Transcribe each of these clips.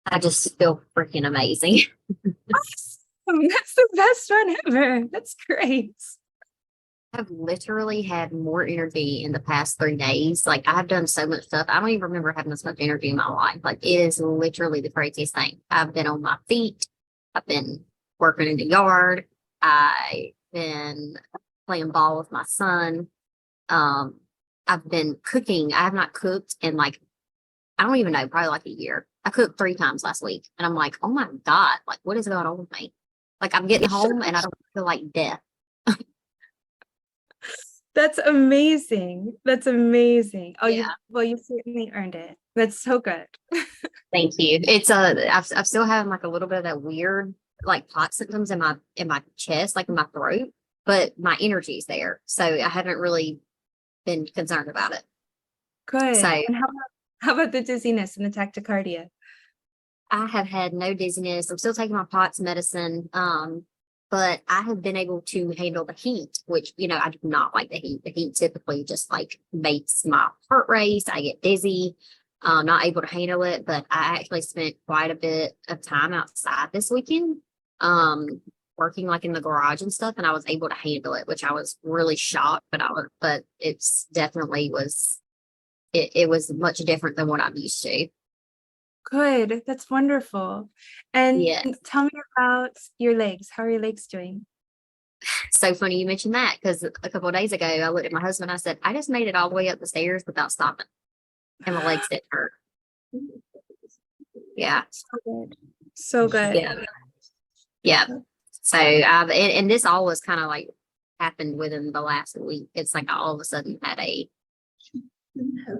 I just feel freaking amazing. Awesome. That's the best one ever. That's great. I've literally had more energy in the past 3 days. Like I've done so much stuff. I don't even remember having this much energy in my life. Like it is literally the craziest thing. I've been on my feet. I've been working in the yard. I've been playing ball with my son. Um, I've been cooking. I have not cooked in like, I don't even know, probably like a year. I cooked 3 times last week. And I'm like, oh my God, like what is going on with me? Like I'm getting home and I don't feel like death. That's amazing. That's amazing. Oh, Yeah. you certainly earned it. That's so good. Thank you. It's I've still having like a little bit of that weird like pot symptoms in my chest, like in my throat, but my energy's there. So I haven't really been concerned about it. So Good. And how about the dizziness and the tachycardia? I have had no dizziness. I'm still taking my POTS medicine. But I have been able to handle the heat, which, I do not like the heat. The heat typically just like makes my heart race. I get dizzy, not able to handle it. But I actually spent quite a bit of time outside this weekend, um, working like in the garage and stuff, and I was able to handle it, which I was really shocked. But it's definitely it was much different than what I'm used to. Good. That's wonderful. And Yeah. tell me about your legs. How are your legs doing? So funny you mentioned that because a couple of days ago, I looked at my husband. I said, I just made it all the way up the stairs without stopping, and my legs didn't hurt. Yeah. So good. So good. Yeah. Yeah. So and this all was kind of like happened within the last week. It's like I all of a sudden had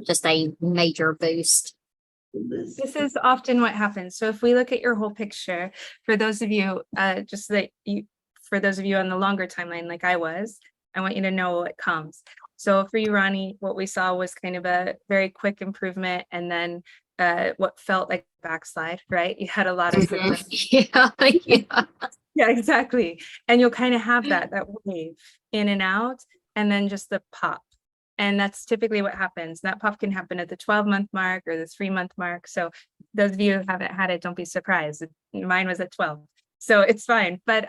just a major boost. This is often what happens. So if we look at your whole picture, for those of you, just that you, for those of you on the longer timeline, like I was, I want you to know what comes. So for you, Ronnie, what we saw was kind of a very quick improvement, and then what felt like backslide, right? You had a lot of Mhm. symptoms. Yeah. Yeah. Yeah, exactly. And you'll kind of have that wave in and out, and then just the pop. And that's typically what happens. That pop can happen at the 12-month mark or the 3-month mark. So those of you who haven't had it, don't be surprised. Mine was at 12. So it's fine. But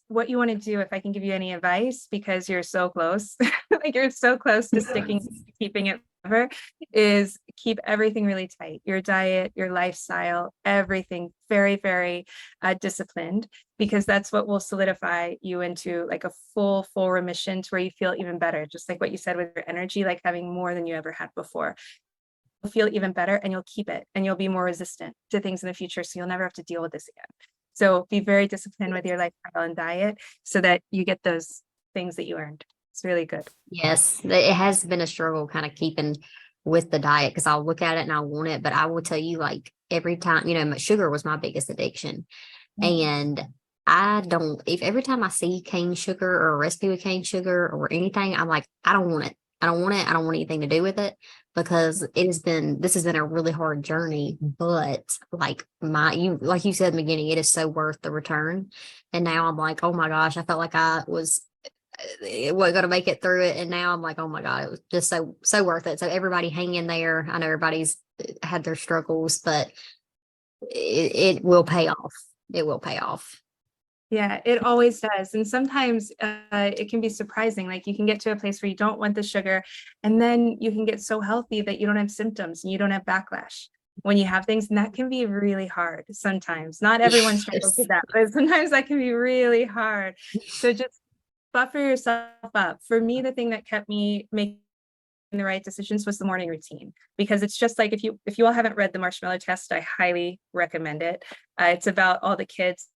what you want to do, if I can give you any advice, because you're so close, like you're so close to sticking, keeping it forever, is keep everything really tight. Your diet, your lifestyle, everything very, very disciplined, because that's what will solidify you into like a full remission to where you feel even better. Just like what you said with your energy, like having more than you ever had before. You'll feel even better and you'll keep it, and you'll be more resistant to things in the future. So you'll never have to deal with this again. So be very disciplined with your lifestyle and diet so that you get those things that you earned. It's really good. Yes, it has been a struggle kind of keeping with the diet because I'll look at it and I want it, but I will tell you, like every time, sugar was my biggest addiction. And I don't, if every time I see cane sugar or a recipe with cane sugar or anything, I'm like, I don't want it. I don't want it. I don't want anything to do with it because this has been a really hard journey. But like you said in the beginning, it is so worth the return. And now I'm like, oh my gosh, I felt like I was wasn't going to make it through it. And now I'm like, oh my God, it was just so worth it. So everybody hang in there. I know everybody's had their struggles, but it will pay off. It will pay off. Yeah, it always does. And sometimes it can be surprising. Like you can get to a place where you don't want the sugar, and then you can get so healthy that you don't have symptoms and you don't have backlash when you have things. And that can be really hard sometimes. Not everyone struggles Yes. with that, but sometimes that can be really hard. So just buffer yourself up. For me, the thing that kept me making the right decisions was the morning routine, because it's just like if you all haven't read the marshmallow test, I highly recommend it. It's about all the kids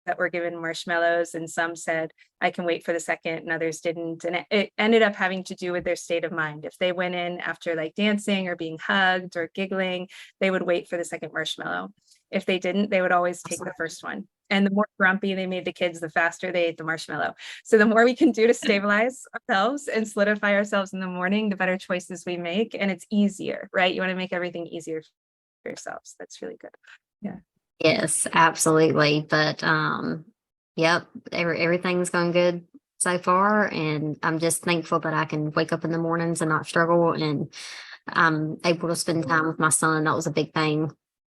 that were given marshmallows, and some said I can wait for the second and others didn't, and it ended up having to do with their state of mind. If they went in after like dancing or being hugged or giggling, they would wait for the second marshmallow. If they didn't, they would always take the first one. And the more grumpy they made the kids, the faster they ate the marshmallow. So the more we can do to stabilize ourselves and solidify ourselves in the morning, the better choices we make, and it's easier, right? You want to make everything easier for yourselves. That's really good. Yeah. Yes, absolutely. But yep, everything's going good so far, and I'm just thankful that I can wake up in the mornings and not struggle, and I'm able to spend time with my son. That was a big thing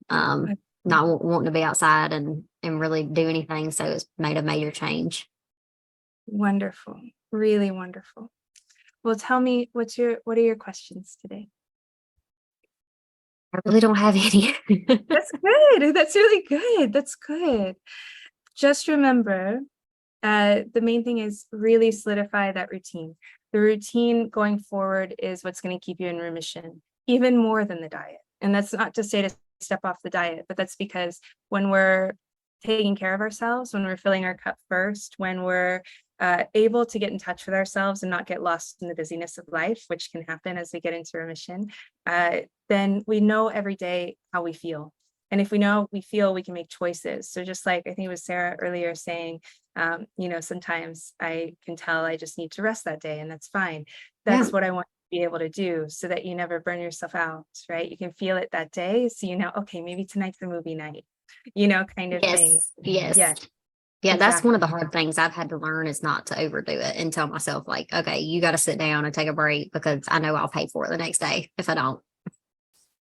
not wanting to be outside and really do anything. So it's made a major change. Wonderful. Really wonderful. Well, tell me, what are your questions today? I really don't have any. That's good. That's really good. That's good. Just remember, the main thing is really solidify that routine. The routine going forward is what's going to keep you in remission, even more than the diet. And that's not to say to step off the diet, but that's because when we're taking care of ourselves, when we're filling our cup first, when we're able to get in touch with ourselves and not get lost in the busyness of life, which can happen as we get into remission, then we know every day how we feel. And if we know how we feel, we can make choices. So just like I think it was Sarah earlier saying, sometimes I can tell I just need to rest that day, and that's fine. That's what I want to be able to do, so that you never burn yourself out, right? You can feel it that day. So, okay, maybe tonight's the movie night, kind of thing. Yes. Yeah. Yeah, Exactly. that's one of the hard things I've had to learn, is not to overdo it and tell myself like, okay, you got to sit down and take a break, because I know I'll pay for it the next day if I don't.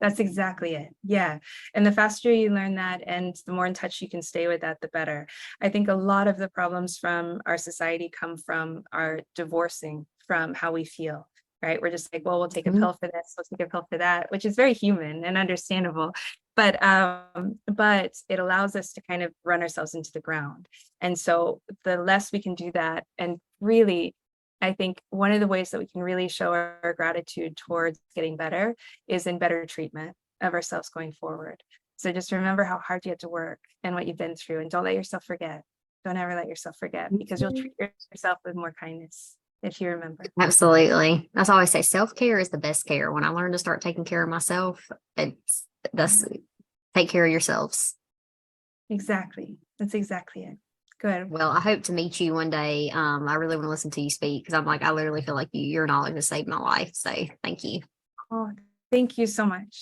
That's exactly it. Yeah. And the faster you learn that and the more in touch you can stay with that, the better. I think a lot of the problems from our society come from our divorcing from how we feel, right? We're just like, well, we'll take a pill for this, we'll take a pill for that, which is very human and understandable. But it allows us to kind of run ourselves into the ground. And so the less we can do that, and really, I think one of the ways that we can really show our gratitude towards getting better is in better treatment of ourselves going forward. So just remember how hard you had to work and what you've been through, and don't let yourself forget. Don't ever let yourself forget, because you'll treat yourself with more kindness if you remember. Absolutely. That's why I always say self-care is the best care. When I learned to start taking care of myself, that's take care of yourselves. Exactly. That's exactly it. Good. Well, I hope to meet you one day. I really want to listen to you speak, because I'm like, I literally feel like your knowledge has saved my life. So thank you. Oh, thank you so much.